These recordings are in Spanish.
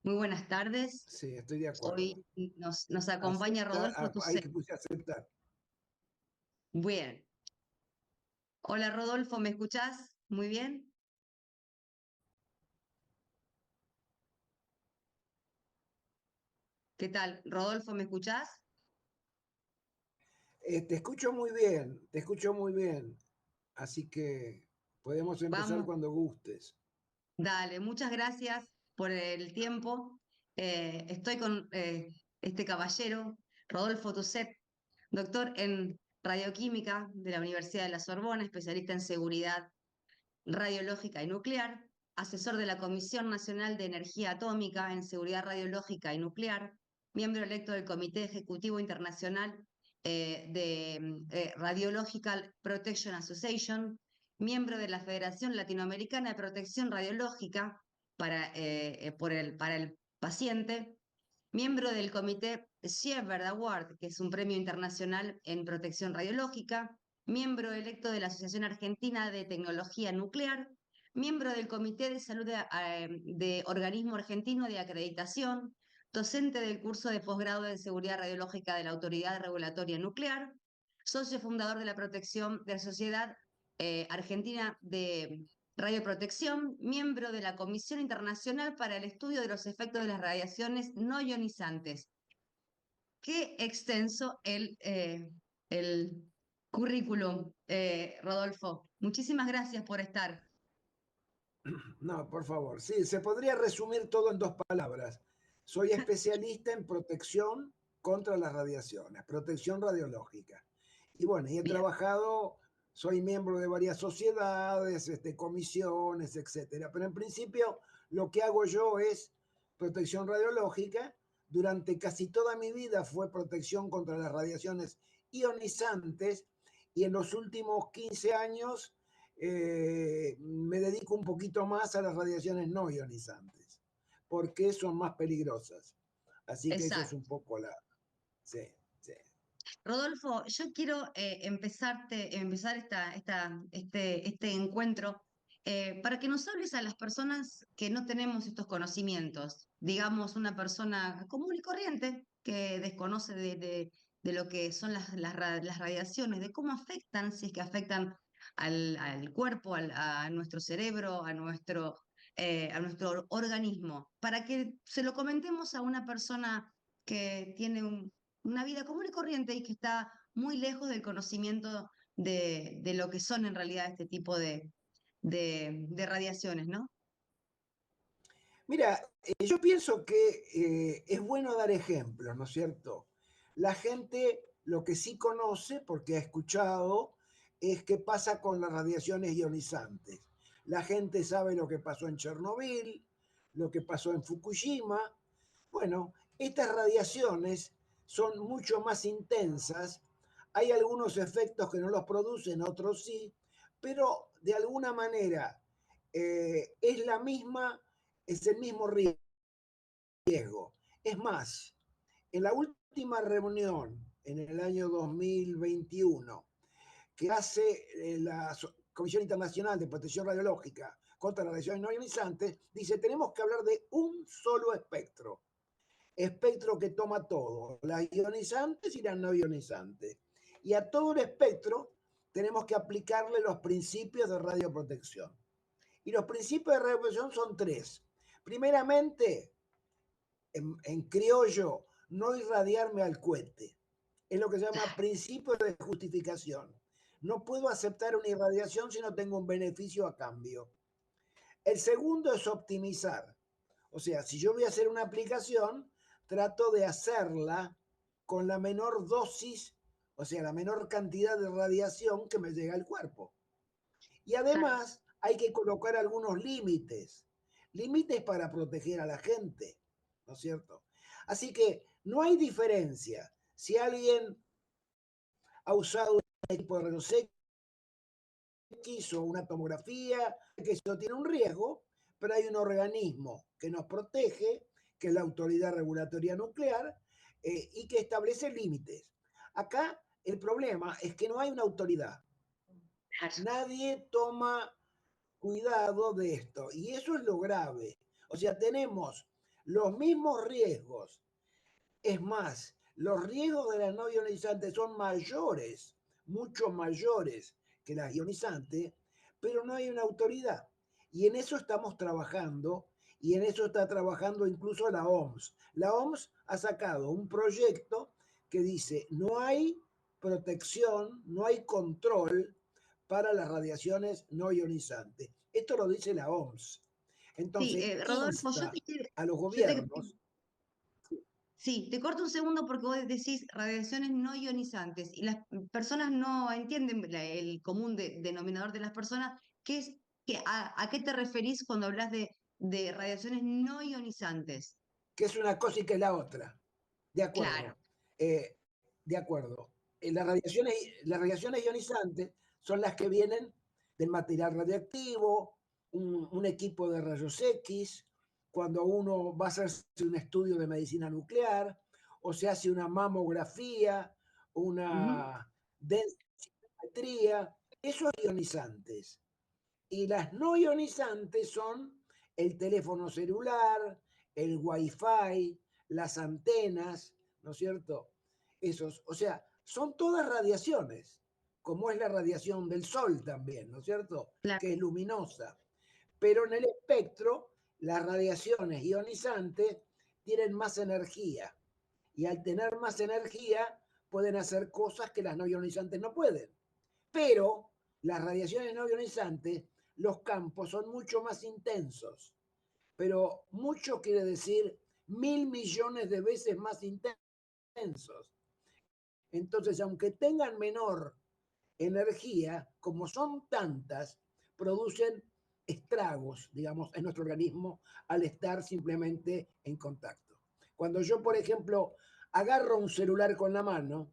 Muy buenas tardes. Sí, estoy de acuerdo. Hoy nos acompaña Aceptar, Rodolfo ahí Tusset. que puse aceptar. Bien. Hola Rodolfo, ¿me escuchás? Muy bien. ¿Qué tal? Rodolfo, ¿me escuchás? Te escucho muy bien, te escucho muy bien. Así que podemos empezar Vamos, cuando gustes. dale, muchas gracias por el tiempo. Estoy con este caballero, Rodolfo Tusset, doctor en radioquímica de la Universidad de la Sorbona, especialista en seguridad radiológica y nuclear, asesor de la Comisión Nacional de Energía Atómica en Seguridad Radiológica y Nuclear, miembro electo del Comité Ejecutivo Internacional de Radiological Protection Association, miembro de la Federación Latinoamericana de Protección Radiológica para el paciente, miembro del Comité Shepard Award, que es un premio internacional en protección radiológica, miembro electo de la Asociación Argentina de Tecnología Nuclear, miembro del Comité de Salud de Organismo Argentino de Acreditación, docente del curso de posgrado en Seguridad Radiológica de la Autoridad Regulatoria Nuclear, socio fundador de la protección de la Sociedad Argentina de Radioprotección, miembro de la Comisión Internacional para el Estudio de los Efectos de las Radiaciones No Ionizantes. Qué extenso el currículum, Rodolfo. Muchísimas gracias por estar. No, por favor. Sí, se podría resumir todo en dos palabras. Soy especialista en protección contra las radiaciones, protección radiológica. Y bueno, y he Bien, trabajado, soy miembro de varias sociedades, comisiones, etcétera. Pero en principio lo que hago yo es protección radiológica. Durante casi toda mi vida fue protección contra las radiaciones ionizantes y en los últimos 15 años me dedico un poquito más a las radiaciones no ionizantes, porque son más peligrosas. Así que esa es exacto. un poco la... Sí, sí. Rodolfo, yo quiero empezar este encuentro para que nos hables a las personas que no tenemos estos conocimientos, digamos una persona común y corriente que desconoce de lo que son las radiaciones, de cómo afectan, si es que afectan al cuerpo, a nuestro cerebro, a nuestro organismo, para que se lo comentemos a una persona que tiene una vida común y corriente y que está muy lejos del conocimiento de lo que son en realidad este tipo de radiaciones, ¿no? Mira, yo pienso que es bueno dar ejemplos, ¿no es cierto? La gente lo que sí conoce, porque ha escuchado, es qué pasa con las radiaciones ionizantes. La gente sabe lo que pasó en Chernobyl, lo que pasó en Fukushima. Bueno, estas radiaciones son mucho más intensas. Hay algunos efectos que no los producen, otros sí, pero de alguna manera es la misma, es el mismo riesgo. Es más, en la última reunión, en el año 2021, que hace la Comisión Internacional de Protección Radiológica contra las radiaciones no ionizantes, dice, tenemos que hablar de un solo espectro que toma todo, las ionizantes y las no ionizantes. Y a todo el espectro tenemos que aplicarle los principios de radioprotección. Y los principios de radioprotección son tres. Primeramente, en criollo, no irradiarme al cohete. Es lo que se llama principio de justificación. No puedo aceptar una irradiación si no tengo un beneficio a cambio. El segundo es optimizar. O sea, si yo voy a hacer una aplicación, trato de hacerla con la menor dosis, o sea, la menor cantidad de radiación que me llega al cuerpo. Y Claro. además hay que colocar algunos límites, límites para proteger a la gente, ¿no es cierto? Así que no hay diferencia si alguien ha usado un equipo de rayos X o una tomografía, que eso tiene un riesgo, pero hay un organismo que nos protege, que es la Autoridad Regulatoria Nuclear, y que establece límites. Acá el problema es que no hay una autoridad. Claro. Nadie toma cuidado de esto. Y eso es lo grave. O sea, tenemos los mismos riesgos. Es más, los riesgos de las no ionizantes son mayores, mucho mayores que las ionizantes, pero no hay una autoridad. Y en eso estamos trabajando, y en eso está trabajando incluso la OMS. La OMS ha sacado un proyecto que dice, no hay protección, no hay control para las radiaciones no ionizantes. Esto lo dice la OMS. Sí, Entonces, Rodolfo, insta a los yo te, gobiernos. sí, te corto un segundo porque vos decís radiaciones no ionizantes y las personas no entienden el común denominador de las personas. ¿Qué es, a qué te referís cuando hablas de radiaciones no ionizantes? Que es una cosa y que es la otra. De Claro. acuerdo. De acuerdo. Las radiaciones ionizantes son las que vienen del material radiactivo, un equipo de rayos X, cuando uno va a hacerse un estudio de medicina nuclear, o se hace una mamografía, Ujú. una densitometría, esos ionizantes. Y las no ionizantes son el teléfono celular, el wifi, las antenas, ¿no es cierto? Esos, o sea, son todas radiaciones, como es la radiación del sol también, ¿no es cierto? Claro, Que es luminosa. Pero en el espectro, las radiaciones ionizantes tienen más energía. Y al tener más energía, pueden hacer cosas que las no ionizantes no pueden. Pero las radiaciones no ionizantes, los campos son mucho más intensos. Pero mucho quiere decir 1.000 millones de veces más intensos. Entonces, aunque tengan menor energía, como son tantas, producen estragos, digamos, en nuestro organismo al estar simplemente en contacto. Cuando yo, por ejemplo, agarro un celular con la mano,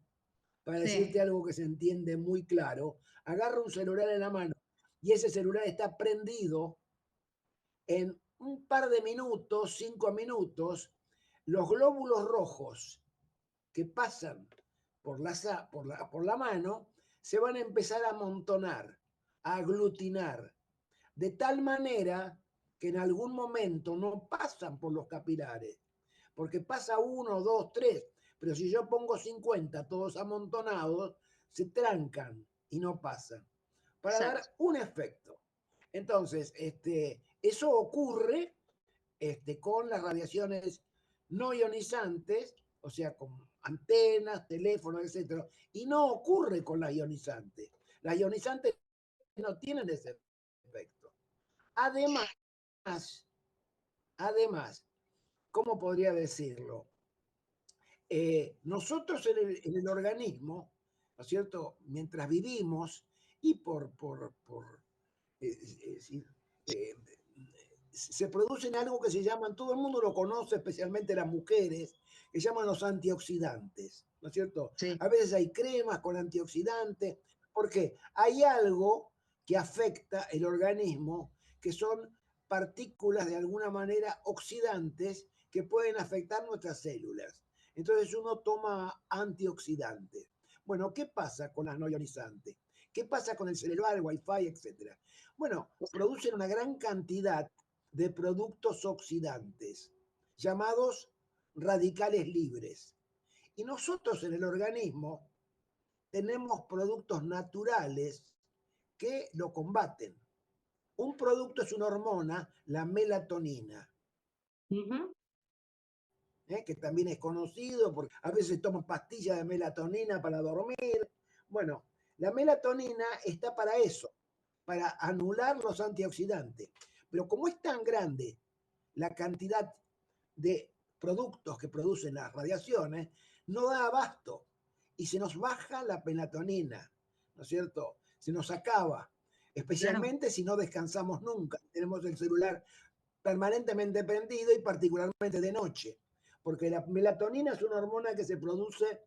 para decirte sí, algo que se entiende muy claro, agarro un celular en la mano y ese celular está prendido en un par de minutos, 5 minutos, los glóbulos rojos que pasan por la mano se van a empezar a amontonar, a aglutinar, de tal manera que en algún momento no pasan por los capilares, porque pasa uno, dos, tres, pero si yo pongo 50 todos amontonados, se trancan y no pasan, para exacto. dar un efecto. Entonces, eso ocurre con las radiaciones no ionizantes, o sea, con antenas, teléfonos, etcétera, y no ocurre con las ionizantes. Las ionizantes no tienen ese efecto. Además, además, ¿cómo podría decirlo? Nosotros en el organismo, ¿no es cierto? Mientras vivimos y decir, eh, se producen algo que se llaman, todo el mundo lo conoce, especialmente las mujeres, que llaman los antioxidantes, ¿no es cierto? Sí, A veces hay cremas con antioxidantes, porque hay algo que afecta el organismo, que son partículas de alguna manera oxidantes que pueden afectar nuestras células. Entonces uno toma antioxidantes. Bueno, ¿qué pasa con las no ionizantes? ¿Qué pasa con el celular, el wifi, etcétera? Bueno, producen una gran cantidad de productos oxidantes, llamados radicales libres. Y nosotros en el organismo tenemos productos naturales que lo combaten. Un producto es una hormona, la melatonina, ujú, que también es conocido porque a veces toman pastillas de melatonina para dormir. Bueno, la melatonina está para eso, para anular los antioxidantes. Pero como es tan grande la cantidad de productos que producen las radiaciones, no da abasto y se nos baja la melatonina, ¿no es cierto? Se nos acaba, claro, especialmente si no descansamos nunca. Tenemos el celular permanentemente prendido y particularmente de noche, porque la melatonina es una hormona que se produce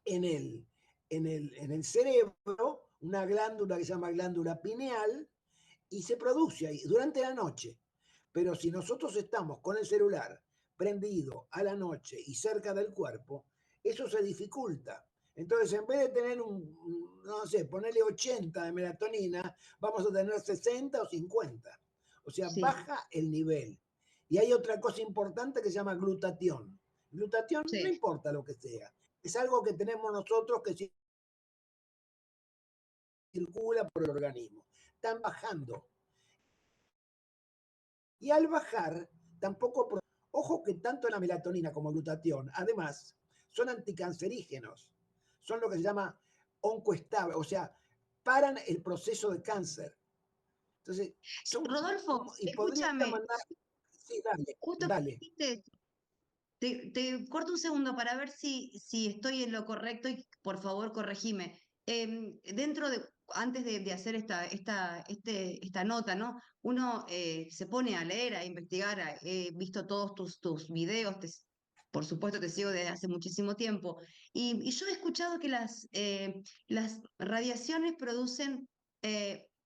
en el cerebro, una glándula que se llama glándula pineal, y se produce ahí durante la noche. Pero si nosotros estamos con el celular prendido a la noche y cerca del cuerpo, eso se dificulta. Entonces, en vez de tener no sé, ponerle 80 de melatonina, vamos a tener 60 o 50. O sea, sí. baja el nivel. Y hay otra cosa importante que se llama glutatión. Glutatión no Sí. importa lo que sea, es algo que tenemos nosotros que circula por el organismo. Están bajando. Y al bajar, tampoco... Ojo que tanto la melatonina como el glutatión, además, son anticancerígenos. Son lo que se llama oncoestable, o sea, paran el proceso de cáncer. Entonces, son... Rodolfo, Y podría escúchame, mandar... Sí, dale, justo que dale. dijiste, te corto un segundo para ver si estoy en lo correcto y por favor corregime. Dentro de, antes de hacer esta nota, ¿no? Uno se pone a leer, a investigar, he visto todos tus videos, por supuesto te sigo desde hace muchísimo tiempo, y yo he escuchado que las radiaciones producen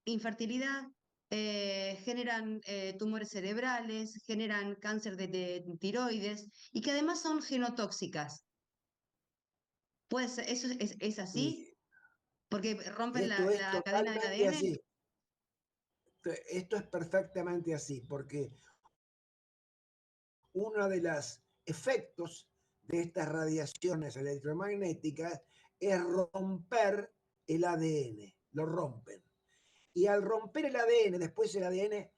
infertilidad, generan tumores cerebrales, generan cáncer de tiroides y que además son genotóxicas. Pues eso es así, Y porque rompen esto es la cadena del totalmente ADN. así. Esto es perfectamente así, porque uno de los efectos de estas radiaciones electromagnéticas es romper el ADN, lo rompen. Y al romper el ADN, después el ADN,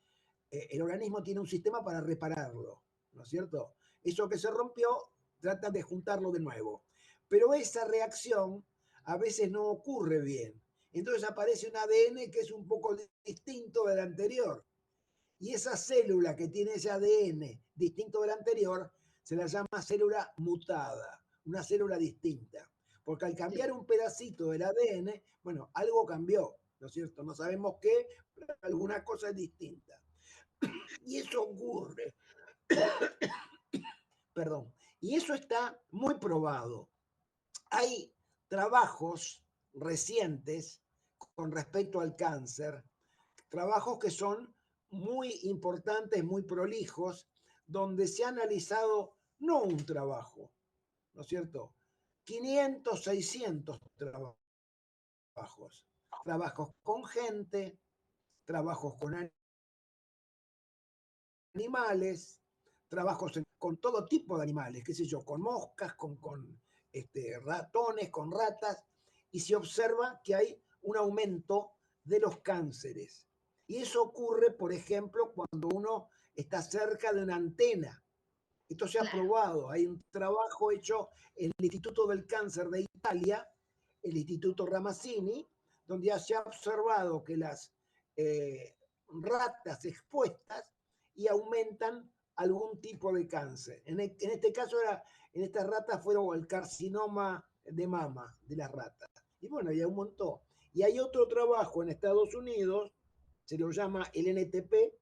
el organismo tiene un sistema para repararlo, ¿no es cierto? Eso que se rompió, trata de juntarlo de nuevo. Pero esa reacción a veces no ocurre bien. Entonces aparece un ADN que es un poco distinto del anterior. Y esa célula que tiene ese ADN distinto del anterior se la llama célula mutada, una célula distinta. Porque al cambiar Sí. un pedacito del ADN, bueno, algo cambió, ¿no es cierto? No sabemos qué, pero alguna cosa es distinta. Y eso ocurre, perdón, y eso está muy probado. Hay trabajos recientes con respecto al cáncer, trabajos que son muy importantes, muy prolijos, donde se ha analizado no un trabajo, ¿no es cierto? 500, 600 trabajos. Trabajos con gente, trabajos con animales, trabajos con todo tipo de animales, qué sé yo, con moscas, con ratones, con ratas, y se observa que hay un aumento de los cánceres. Y eso ocurre, por ejemplo, cuando uno está cerca de una antena. Esto se ha Claro. probado. Hay un trabajo hecho en el Instituto del Cáncer de Italia, el Instituto Ramazzini, donde se ha observado que las ratas expuestas y aumentan algún tipo de cáncer. En este caso, en estas ratas fueron el carcinoma de mama de las ratas. Y bueno, ya aumentó. Y hay otro trabajo en Estados Unidos, se lo llama el NTP,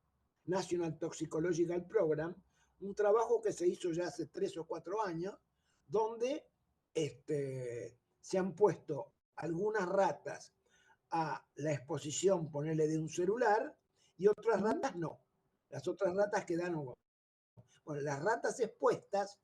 National Toxicological Program, un trabajo que se hizo ya hace 3 o 4 años, donde se han puesto algunas ratas a la exposición, ponerle de un celular, y otras Ujú. ratas no. Las otras ratas quedaron... Bueno, las ratas expuestas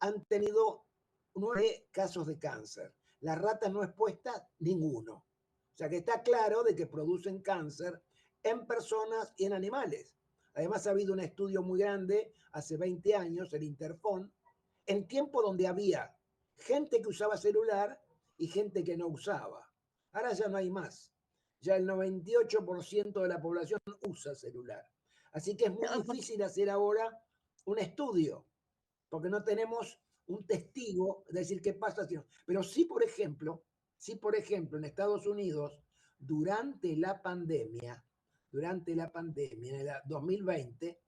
han tenido 9 casos de cáncer. Las ratas no expuestas, ninguno. O sea que está claro de que producen cáncer en personas y en animales. Además ha habido un estudio muy grande hace 20 años, el Interfon, en tiempo donde había gente que usaba celular y gente que no usaba. Ahora ya no hay más. Ya el 98% de la población usa celular. Así que es muy difícil hacer ahora un estudio porque no tenemos un testigo de decir qué pasa. Pero sí, por ejemplo, en Estados Unidos, durante la pandemia, en el 2020,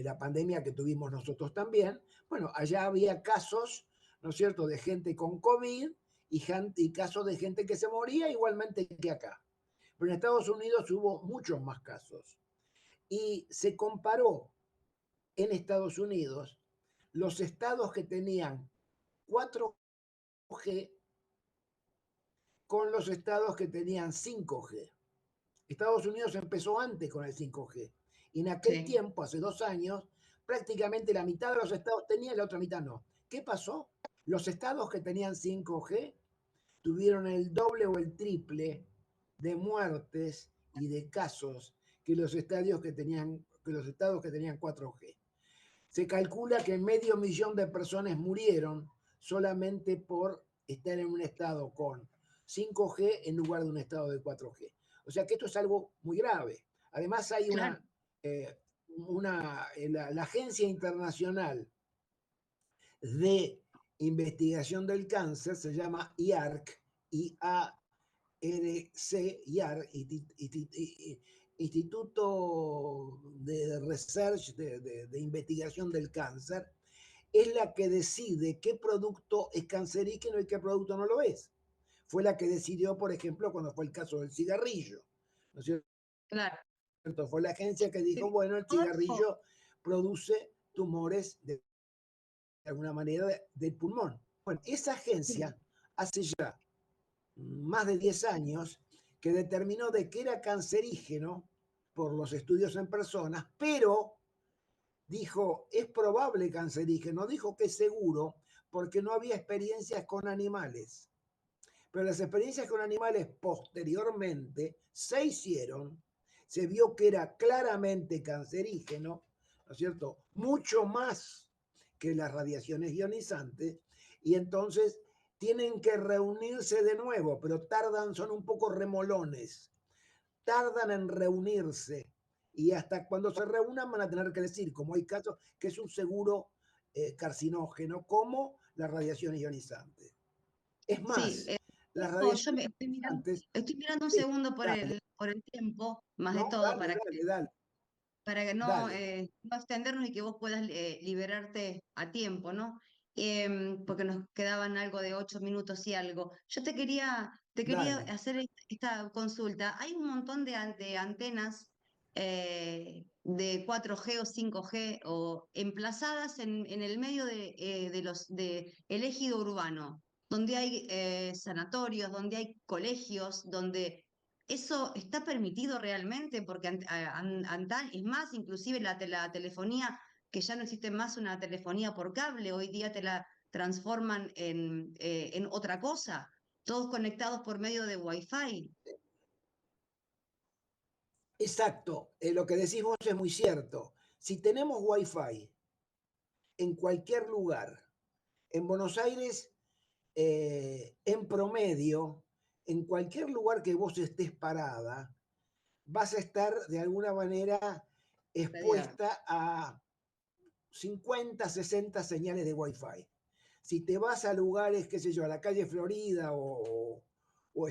la pandemia que tuvimos nosotros también, bueno, allá había casos, ¿no es cierto?, de gente con COVID y casos de gente que se moría igualmente que acá. Pero en Estados Unidos hubo muchos más casos. Y se comparó en Estados Unidos los estados que tenían 4G con los estados que tenían 5G. Estados Unidos empezó antes con el 5G. Y en aquel Sí. tiempo, hace 2 años, prácticamente la mitad de los estados tenía y la otra mitad no. ¿Qué pasó? Los estados que tenían 5G tuvieron el doble o el triple de muertes y de casos que los estados que tenían 4G. Se calcula que 500.000 de personas murieron solamente por estar en un estado con 5G en lugar de un estado de 4G. O sea que esto es algo muy grave. Además hay Claro, la Agencia Internacional de Investigación del Cáncer, se llama IARC, IARC, IARC, Instituto de Research, de Investigación del Cáncer, es la que decide qué producto es cancerígeno y qué producto no lo es. Fue la que decidió, por ejemplo, cuando fue el caso del cigarrillo, ¿no es cierto? claro. Fue la agencia que dijo, Sí. bueno, el Rodolfo, cigarrillo produce tumores de alguna manera del pulmón. Bueno, esa sí, agencia hace ya más de 10 años que determinó de que era cancerígeno por los estudios en personas, pero dijo, es probable cancerígeno, dijo que es seguro porque no había experiencias con animales. Pero las experiencias con animales posteriormente se hicieron, se vio que era claramente cancerígeno, ¿no es cierto? Mucho más que las radiaciones ionizantes, y entonces tienen que reunirse de nuevo, pero tardan, son un poco remolones, tardan en reunirse, y hasta cuando se reúnan van a tener que decir, como hay casos, que es un seguro carcinógeno, como la radiación ionizante. Es sí. más, las Yo radiaciones me ionizantes, estoy mirando un sí, segundo dale, por el tiempo, más de no, todo, dale, dale, dale, para que dale, no extendernos y que vos puedas liberarte a tiempo, ¿no? Porque nos quedaban algo de 8 minutos y algo. Yo te quería dale. hacer esta consulta. Hay un montón de antenas de 4G o 5G o emplazadas en el medio de el ejido urbano, donde hay sanatorios, donde hay colegios, donde ¿eso está permitido realmente? Porque es más, inclusive la telefonía, que ya no existe más una telefonía por cable, hoy día te la transforman en otra cosa, todos conectados por medio de Wi-Fi. Exacto, lo que decís vos es muy cierto. Si tenemos wifi en cualquier lugar, en Buenos Aires, en promedio, en cualquier lugar que vos estés parada, vas a estar de alguna manera Radiada. expuesta a 50, 60 señales de Wi-Fi. Si te vas a lugares, qué sé yo, a la calle Florida o a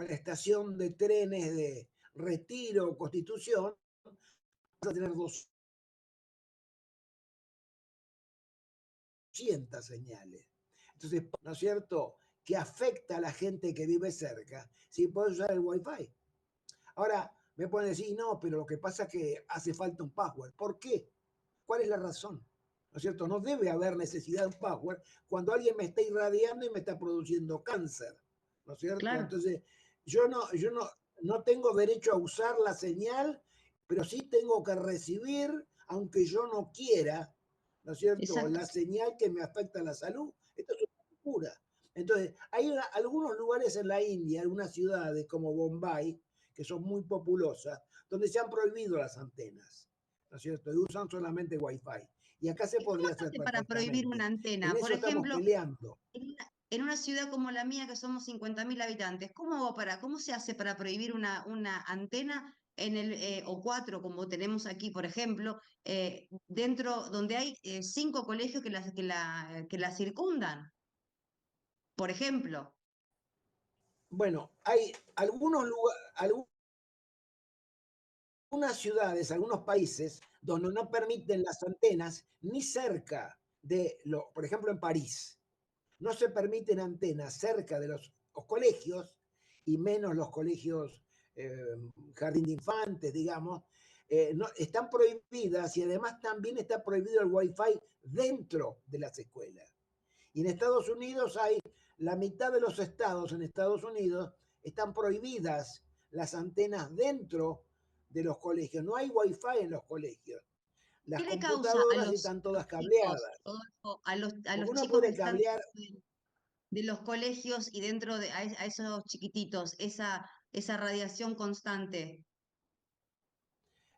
la estación de trenes de Retiro o Constitución, vas a tener 200 señales. Entonces, ¿no es cierto? Que afecta a la gente que vive cerca si puedes usar el Wi-Fi. Ahora, me pueden decir, no, pero lo que pasa es que hace falta un password. ¿Por qué? ¿Cuál es la razón? ¿No es cierto? No debe haber necesidad de un password cuando alguien me está irradiando y me está produciendo cáncer. ¿No es cierto? Claro, Entonces, no tengo derecho a usar la señal, pero sí tengo que recibir, aunque yo no quiera, ¿no es cierto? exacto. La señal que me afecta a la salud. Esto es una locura. Entonces, hay algunos lugares en la India, algunas ciudades como Bombay, que son muy populosas, donde se han prohibido las antenas, ¿no es cierto? Y usan solamente Wi-Fi. Y acá se ¿Y cómo podría se hacer hace para prohibir una perfectamente. En antena? Por eso estamos ejemplo, peleando. en una ciudad como la mía, que somos 50.000 habitantes, ¿cómo se hace para prohibir una antena o cuatro, como tenemos aquí, por ejemplo, dentro donde hay 5 colegios que la circundan, por ejemplo? Bueno, hay algunos lugares, algunas ciudades, algunos países donde no permiten las antenas ni cerca por ejemplo en París, no se permiten antenas cerca de los colegios y menos los colegios jardín de infantes, digamos, no, están prohibidas y además también está prohibido el wifi dentro de las escuelas. Y en Estados Unidos hay la mitad de los estados en Estados Unidos están prohibidas las antenas dentro de los colegios. No hay wifi en los colegios. Las ¿Qué le causa a computadoras están los todas chicos, cableadas. Rodolfo, a Porque los uno chicos que puede están cablear. de los colegios y dentro a esos chiquititos, esa radiación constante?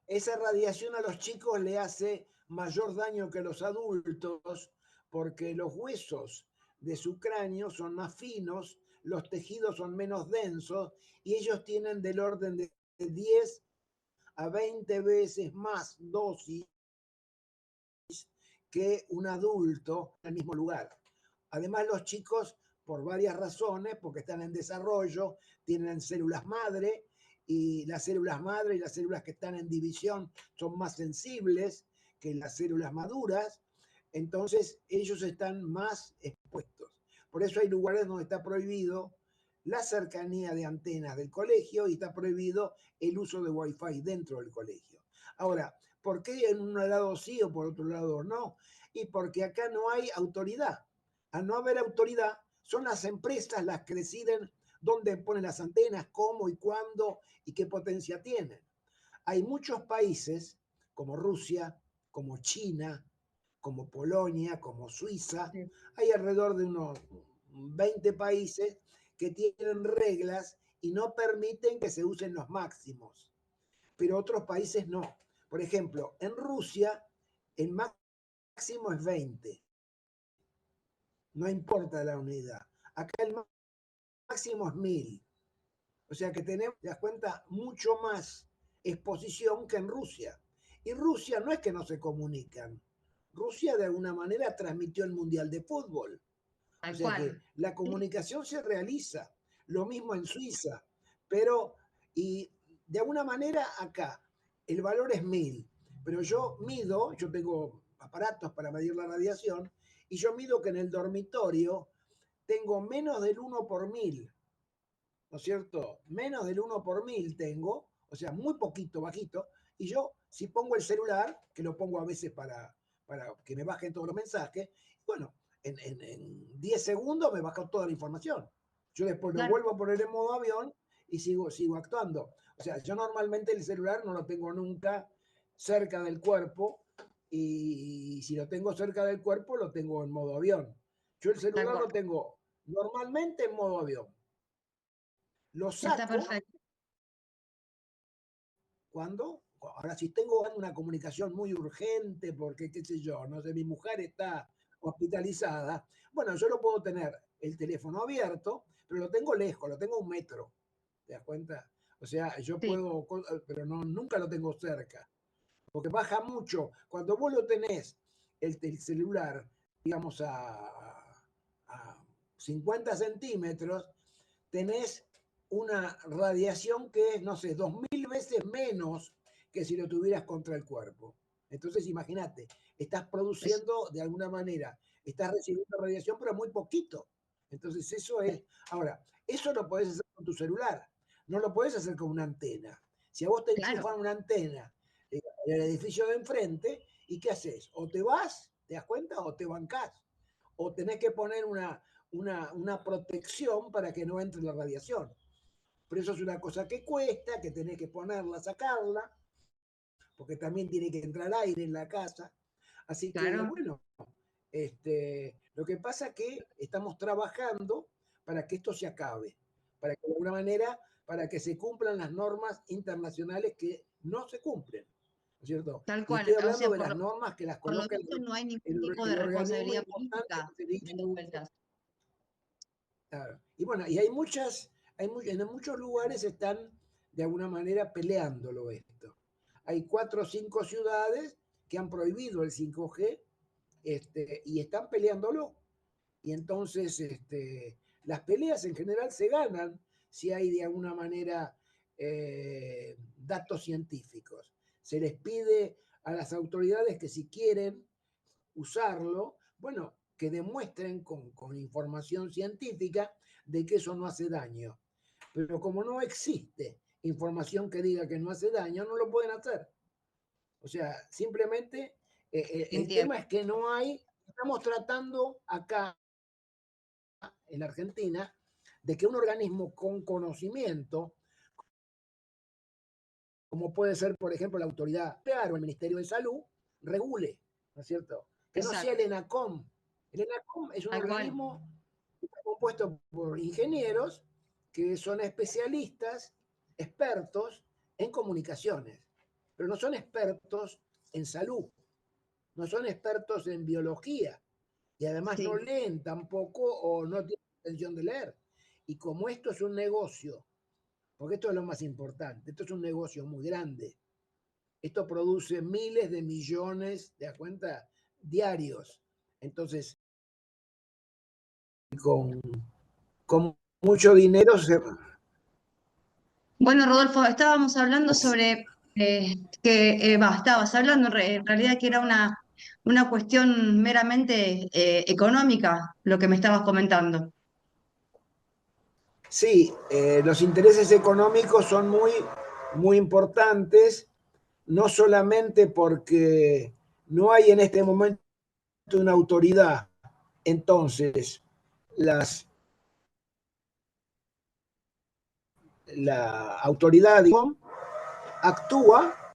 esa radiación a los chicos le hace mayor daño que a los adultos porque los huesos de su cráneo son más finos, los tejidos son menos densos y ellos tienen del orden de 10 a 20 veces más dosis que un adulto en el mismo lugar. Además, los chicos, por varias razones, porque están en desarrollo, tienen células madre y las células madre y las células que están en división son más sensibles que las células maduras, entonces ellos están más expuestos. Por eso hay lugares donde está prohibido la cercanía de antenas del colegio y está prohibido el uso de Wi-Fi dentro del colegio. Ahora, ¿por qué en un lado sí o por otro lado no? Y porque acá no hay autoridad. Al no haber autoridad, son las empresas las que deciden dónde ponen las antenas, cómo y cuándo y qué potencia tienen. Hay muchos países como Rusia, como China, como Polonia, como Suiza, Sí. hay alrededor de unos 20 países que tienen reglas y no permiten que se usen los máximos, pero otros países no. Por ejemplo, en Rusia el máximo es 20, no importa la unidad. Acá el máximo es 1000. O sea que tenemos, te das cuenta, mucho más exposición que en Rusia. Y Rusia no es que no se comunican. Rusia de alguna manera transmitió el Mundial de Fútbol. O Tal sea que cual. la comunicación se realiza. Lo mismo en Suiza. Pero, y de alguna manera acá, el valor es 1000. Pero yo mido, yo tengo aparatos para medir la radiación, y yo mido que en el dormitorio tengo menos del 1 por 1000. ¿No es cierto? Menos del 1 por 1000 tengo, o sea, muy poquito, bajito, y yo si pongo el celular, que lo pongo a veces para que me bajen todos los mensajes, bueno, en 10 segundos me baja toda la información. Yo después lo Claro, vuelvo a poner en modo avión y sigo actuando. O sea, yo normalmente el celular no lo tengo nunca cerca del cuerpo y si lo tengo cerca del cuerpo lo tengo en modo avión. Yo el tal celular cual. lo tengo normalmente en modo avión. Lo Está saco perfecto. cuando, ahora si tengo una comunicación muy urgente, porque qué sé yo, no sé, mi mujer está hospitalizada, bueno, yo lo puedo tener el teléfono abierto, pero lo tengo lejos, lo tengo a 1 metro, ¿te das cuenta? O sea, yo Sí, puedo, pero no, nunca lo tengo cerca, porque baja mucho. Cuando vos lo tenés, el celular, digamos, a 50 centímetros, tenés una radiación que es, no sé, 2000 veces menos que si lo tuvieras contra el cuerpo. Entonces, imagínate, estás es- produciendo de alguna manera, estás recibiendo radiación, pero muy poquito. Entonces, eso es. Ahora, eso lo podés hacer con tu celular, no lo podés hacer con una antena. Si a vos te claro, enchufan una antena en el edificio de enfrente, ¿y qué haces? O te vas, ¿te das cuenta? O te bancás. O tenés que poner una protección para que no entre la radiación. Pero eso es una cosa que cuesta, que tenés que ponerla, sacarla, porque también tiene que entrar aire en la casa. Así que, claro. bueno, lo que pasa es que estamos trabajando para que esto se acabe, para que de alguna manera, para que se cumplan las normas internacionales que no se cumplen, ¿no es cierto? Tal Y cual. estoy O sea, hablando de las normas que las por lo coloca visto no hay ningún el, tipo de el organismo responsabilidad importante política que se dice. dando vueltas. Claro. Y bueno, y hay muchas, en muchos lugares están de alguna manera peleándolo esto. Hay 4 o 5 ciudades que han prohibido el 5G y están peleándolo. Y entonces las peleas en general se ganan si hay de alguna manera datos científicos. Se les pide a las autoridades que si quieren usarlo, bueno, que demuestren con información científica de que eso no hace daño. Pero como no existe información que diga que no hace daño, no lo pueden hacer. O sea, simplemente el Entiendo. tema es que no hay, estamos tratando acá en Argentina de que un organismo con conocimiento, como puede ser, por ejemplo, la autoridad o el Ministerio de Salud, regule, ¿no es cierto? Que no sea el Exacto. ENACOM. El ENACOM es un Tal cual. organismo compuesto por ingenieros que son especialistas, expertos en comunicaciones. pero no son expertos en salud, no son expertos en biología y además no Sí. leen tampoco o no tienen intención de leer. Y como esto es un negocio, porque esto es lo más importante, esto es un negocio muy grande, esto produce miles de millones, ¿te das cuenta? Diarios. Entonces, con, con mucho dinero se... Bueno, Rodolfo, estábamos hablando sobre estabas hablando en realidad que era una cuestión meramente económica, lo que me estabas comentando. Sí, los intereses económicos son muy, muy importantes, no solamente porque no hay en este momento una autoridad. Entonces, las, la autoridad digo, actúa,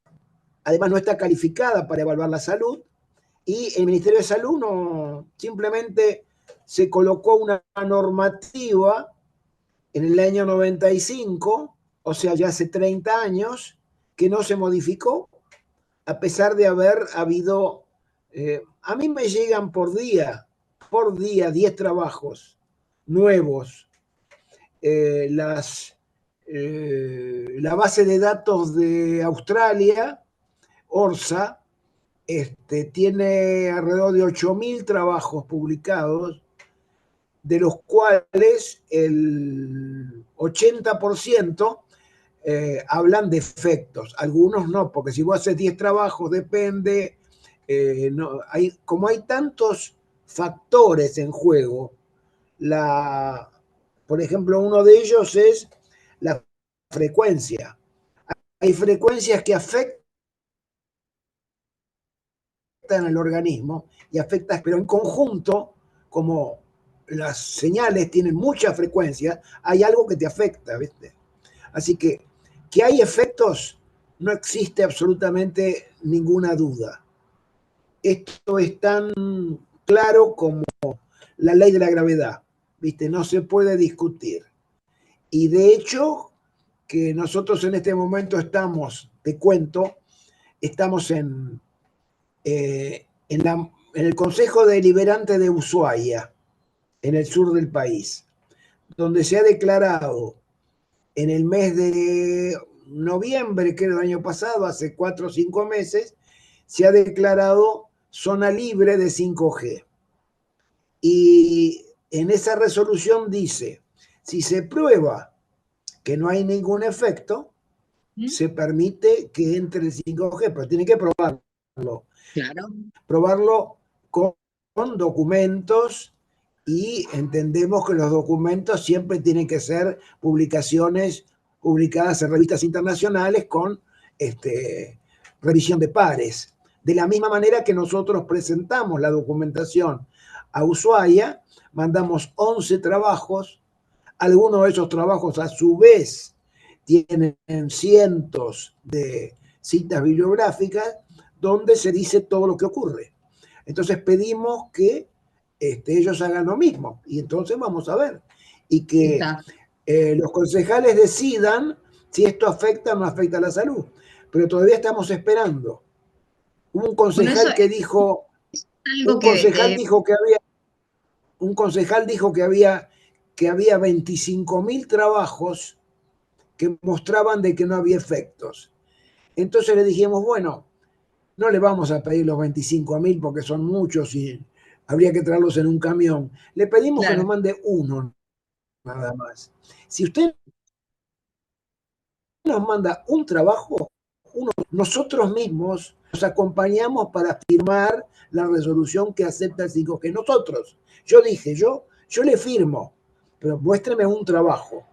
además no está calificada para evaluar la salud, y el Ministerio de Salud no, simplemente se colocó una normativa en el año 95, o sea, ya hace 30 años, que no se modificó, a pesar de haber habido, a mí me llegan por día, 10 trabajos nuevos. La base de datos de Australia, ORSA, tiene alrededor de 8.000 trabajos publicados, de los cuales el 80% hablan de efectos, algunos no, porque si vos haces 10 trabajos depende, no, como hay tantos factores en juego, por ejemplo, uno de ellos es la frecuencia. Hay frecuencias que afectan al organismo y afectan, pero en conjunto, como las señales tienen mucha frecuencia, hay algo que te afecta, ¿viste? Así que hay efectos, no existe absolutamente ninguna duda. Esto es tan claro como la ley de la gravedad, ¿viste? No se puede discutir. Y de hecho, que nosotros en este momento estamos, te cuento, estamos en el Consejo Deliberante de Ushuaia, en el sur del país, donde se ha declarado en el mes de noviembre, que era el año pasado, hace 4 o 5 meses, se ha declarado zona libre de 5G. Y en esa resolución dice, si se prueba que no hay ningún efecto, ¿Mm? se permite que entre el 5G, pero tiene que probarlo. Claro. Probarlo con documentos y entendemos que los documentos siempre tienen que ser publicaciones publicadas en revistas internacionales con revisión de pares. De la misma manera que nosotros presentamos la documentación a Ushuaia, mandamos 11 trabajos, algunos de esos trabajos a su vez tienen cientos de citas bibliográficas donde se dice todo lo que ocurre. Entonces pedimos que ellos hagan lo mismo y entonces vamos a ver. Y que Está. los concejales decidan si esto afecta o no afecta a la salud. Pero todavía estamos esperando. Hubo un Bueno, eso concejal que dijo, es algo un que concejal dijo que había, un concejal dijo que había 25.000 trabajos que mostraban de que no había efectos. Entonces le dijimos, bueno, no le vamos a pedir los 25.000 porque son muchos y habría que traerlos en un camión. Le pedimos que nos claro. mande uno nada más. Si usted nos manda un trabajo, nosotros mismos nos acompañamos para firmar la resolución que acepta el 5G. Nosotros, yo dije, yo le firmo, pero muéstreme un trabajo.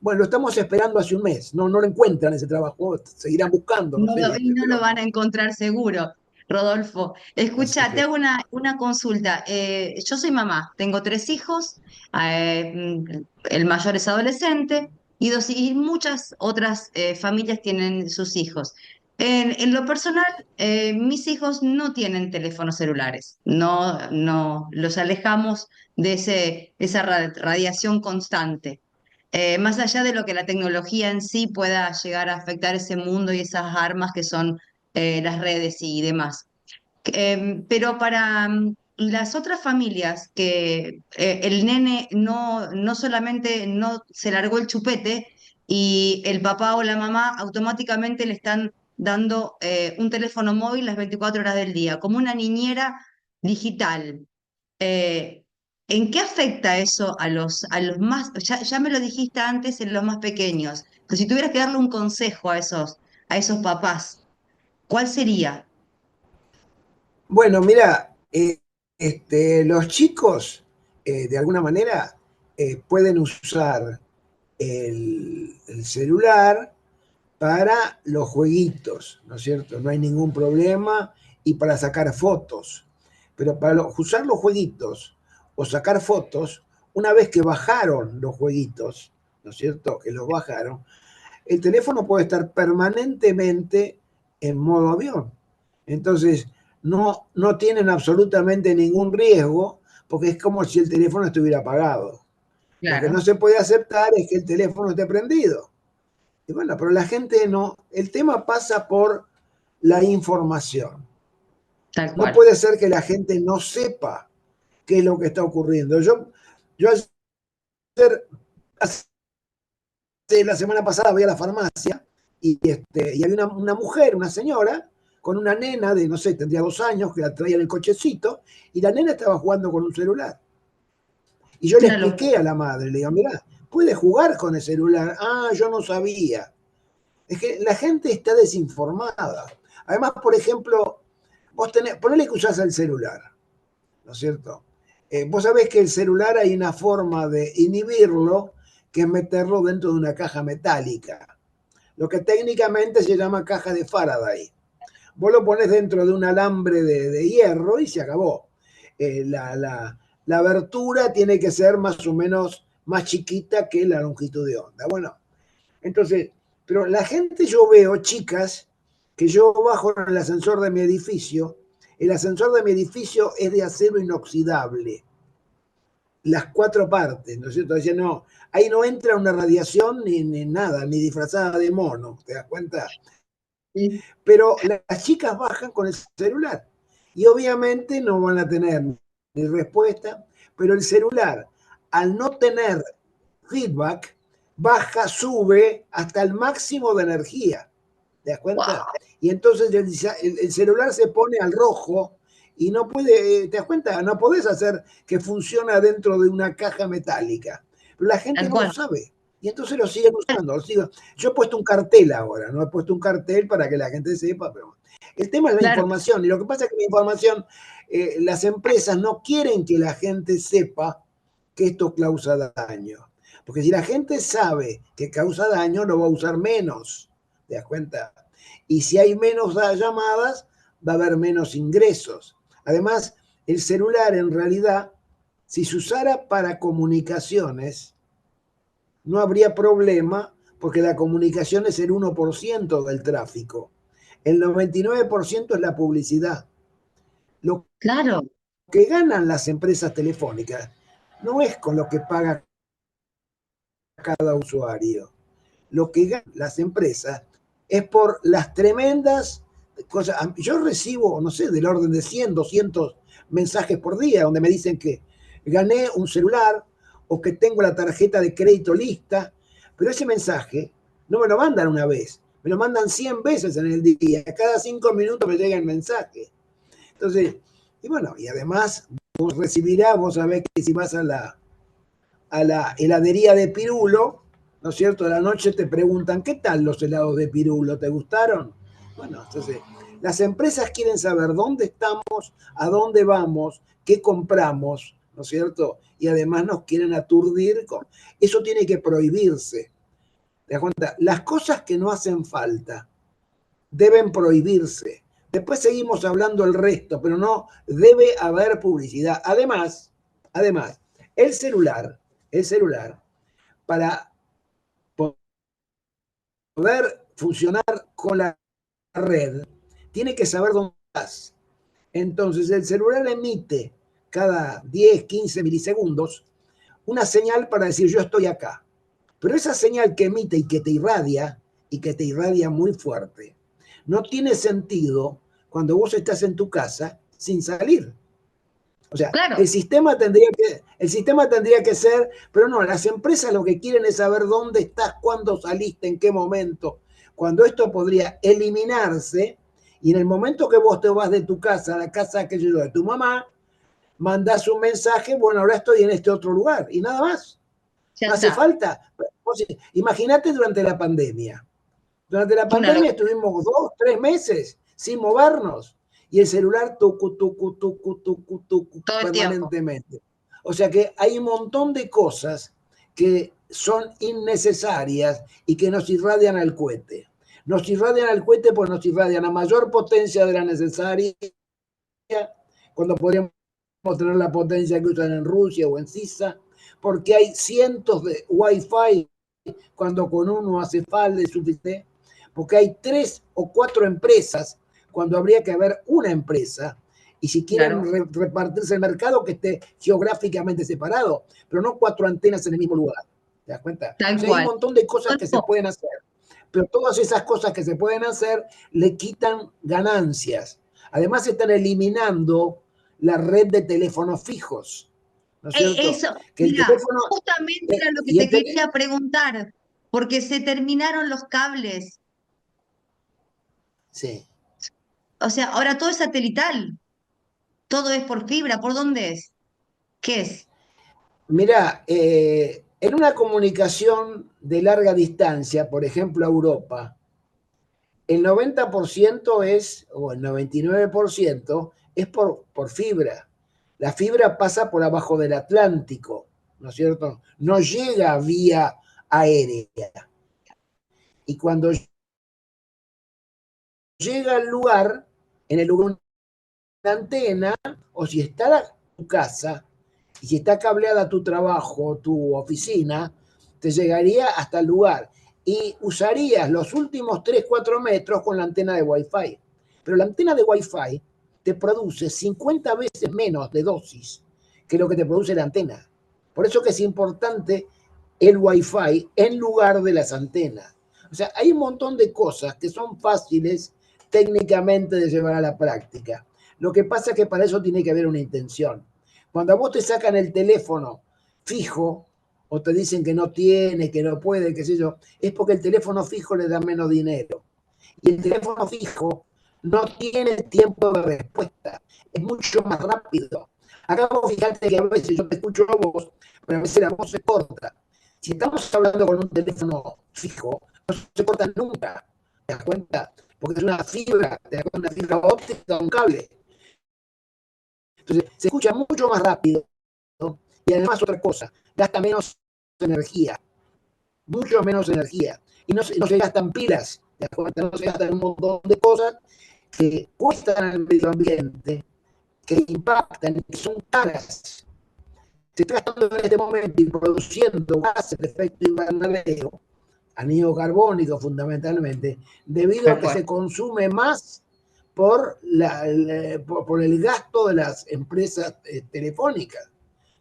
Bueno, lo estamos esperando hace un mes, no lo encuentran ese trabajo, seguirán buscando, no sé, Y ¿viste? no lo Pero van no. a encontrar seguro, Rodolfo. Así Escucha, te que, hago una consulta. Yo soy mamá, tengo 3 hijos, el mayor es adolescente y muchas otras familias tienen sus hijos. En lo personal, mis hijos no tienen teléfonos celulares, no los alejamos de esa radiación constante. más allá de lo que la tecnología en sí pueda llegar a afectar ese mundo y esas armas que son las redes y demás. Pero para las otras familias que el nene no solamente no se largó el chupete y el papá o la mamá automáticamente le están dando un teléfono móvil las 24 horas del día, como una niñera digital. Eh, ¿En qué afecta eso a los más, ya me lo dijiste antes, en los más pequeños, pero si tuvieras que darle un consejo a esos papás, ¿cuál sería? Bueno, mira, los chicos, de alguna manera, pueden usar el celular para los jueguitos, ¿no es cierto? No hay ningún problema y para sacar fotos. Pero para usar los jueguitos o sacar fotos, una vez que bajaron los jueguitos, ¿no es cierto? Que los bajaron, el teléfono puede estar permanentemente en modo avión. Entonces, no tienen absolutamente ningún riesgo porque es como si el teléfono estuviera apagado. Lo que no Claro, se puede aceptar es que el teléfono esté prendido. Y bueno, pero la gente no, el tema pasa por la información. tal No cual. puede ser que la gente no sepa qué es lo que está ocurriendo. Yo ayer, la semana pasada voy a la farmacia y había una mujer, una señora, con una nena de, no sé, tendría 2 años, que la traía en el cochecito, y la nena estaba jugando con un celular. Y yo le Una locura. expliqué a la madre, le digo, mira, puede jugar con el celular. Ah, yo no sabía. Es que la gente está desinformada. Además, por ejemplo, ponele que usás el celular, ¿no es cierto? Vos sabés que el celular hay una forma de inhibirlo, que es meterlo dentro de una caja metálica, lo que técnicamente se llama caja de Faraday. Vos lo pones dentro de un alambre de hierro y se acabó. La abertura tiene que ser más o menos más chiquita que la longitud de onda. Bueno, entonces, pero la gente, yo veo chicas que yo bajo en el ascensor de mi edificio, el ascensor de mi edificio es de acero inoxidable, las 4 partes, ¿no es cierto? Decía, no, ahí no entra una radiación ni nada, ni disfrazada de mono, ¿te das cuenta? Sí. Pero las chicas bajan con el celular y obviamente no van a tener ni respuesta, pero el celular, al no tener feedback, baja, sube hasta el máximo de energía. ¿Te das cuenta? Wow, Y entonces el celular se pone al rojo y no puede, ¿te das cuenta? No podés hacer que funcione dentro de una caja metálica. Pero la gente tal no lo cual. sabe. Y entonces lo siguen usando. Yo he puesto un cartel ahora, no he puesto un cartel para que la gente sepa, pero el tema es la Claro, información. Y lo que pasa es que la información, las empresas no quieren que la gente sepa que esto causa daño. Porque si la gente sabe que causa daño, lo va a usar menos. ¿Te das cuenta? Y si hay menos llamadas, va a haber menos ingresos. Además, el celular en realidad, si se usara para comunicaciones, no habría problema porque la comunicación es el 1% del tráfico. El 99% es la publicidad. Lo claro, que ganan las empresas telefónicas no es con lo que paga cada usuario. Lo que ganan las empresas es por las tremendas cosas. Yo recibo, no sé, del orden de 100, 200 mensajes por día donde me dicen que gané un celular o que tengo la tarjeta de crédito lista, pero ese mensaje no me lo mandan una vez, me lo mandan 100 veces en el día. Cada 5 minutos me llega el mensaje. Entonces, y bueno, y además vos recibirás, vos sabés que si vas a la heladería de Pirulo, ¿no es cierto? A la noche te preguntan, ¿qué tal los helados de Pirulo? ¿Te gustaron? Bueno, entonces, las empresas quieren saber dónde estamos, a dónde vamos, qué compramos, ¿no es cierto? Y además nos quieren aturdir con... Eso tiene que prohibirse. ¿Te das cuenta? Las cosas que no hacen falta deben prohibirse. Después seguimos hablando el resto, pero no debe haber publicidad. Además, el celular, para poder funcionar con la red, tiene que saber dónde estás. Entonces, el celular emite cada 10, 15 milisegundos una señal para decir yo estoy acá. Pero esa señal que emite y que te irradia muy fuerte, no tiene sentido cuando vos estás en tu casa sin salir. O sea, Claro, el sistema tendría que ser, pero no, las empresas lo que quieren es saber dónde estás, cuándo saliste, en qué momento. Cuando esto podría eliminarse, y en el momento que vos te vas de tu casa a la casa que yo de tu mamá, mandás un mensaje, bueno, ahora estoy en este otro lugar, y nada más. ya No hace está. falta. Imagínate durante la pandemia. Durante la Una pandemia estuvimos 2, 3 meses sin movernos y el celular tucu todo el tiempo. permanentemente. O sea que hay un montón de cosas que son innecesarias y que nos irradian al cohete. Nos irradian al cohete pues nos irradian a mayor potencia de la necesaria cuando podríamos tener la potencia que usan en Rusia o en CISA, porque hay cientos de Wi-Fi cuando con uno hace falta y suficiente, porque hay 3 o 4 empresas cuando habría que haber una empresa, y si quieren Claro, repartirse el mercado que esté geográficamente separado, pero no 4 antenas en el mismo lugar. ¿Te das cuenta? O tal sea, hay un cual. montón de cosas que se Rodolfo, pueden hacer, pero todas esas cosas que se pueden hacer le quitan ganancias. Además están eliminando la red de teléfonos fijos, ¿no es cierto? eso, Que el mira, teléfono, justamente era lo que y te el quería preguntar, porque se terminaron los cables. sí. O sea, ahora todo es satelital, todo es por fibra. ¿Por dónde es? ¿Qué es? Mira, en una comunicación de larga distancia, por ejemplo a Europa, el 90% es, o el 99% es por fibra. La fibra pasa por abajo del Atlántico, ¿no es cierto? No llega vía aérea. Y cuando llega al lugar, en el lugar de una antena, o si está tu casa, y si está cableada tu trabajo, tu oficina, te llegaría hasta el lugar y usarías los últimos 3, 4 metros con la antena de Wi-Fi. Pero la antena de Wi-Fi te produce 50 veces menos de dosis que lo que te produce la antena. Por eso que es importante el Wi-Fi en lugar de las antenas. O sea, hay un montón de cosas que son fáciles técnicamente de llevar a la práctica. Lo que pasa es que para eso tiene que haber una intención. Cuando a vos te sacan el teléfono fijo o te dicen que no tiene, que no puede, qué sé yo, es porque el teléfono fijo le da menos dinero. Y el teléfono fijo no tiene tiempo de respuesta, es mucho más rápido. Acá vos fijate que a veces yo te escucho a vos, pero a veces la voz se corta. Si estamos hablando con un teléfono fijo, no se corta nunca. ¿Te das cuenta? Porque es una fibra, te das cuenta, una fibra óptica, un cable. Entonces, se escucha mucho más rápido, ¿no? Y además otra cosa, gasta menos energía, mucho menos energía. Y no se gastan pilas, ¿te das cuenta? No se gastan un montón de cosas que cuestan al medio ambiente, que impactan, que son caras. Se está gastando en este momento y produciendo gases de efecto invernadero, anhídrido carbónico fundamentalmente, debido a Tal que cual. se consume más por el gasto de las empresas telefónicas.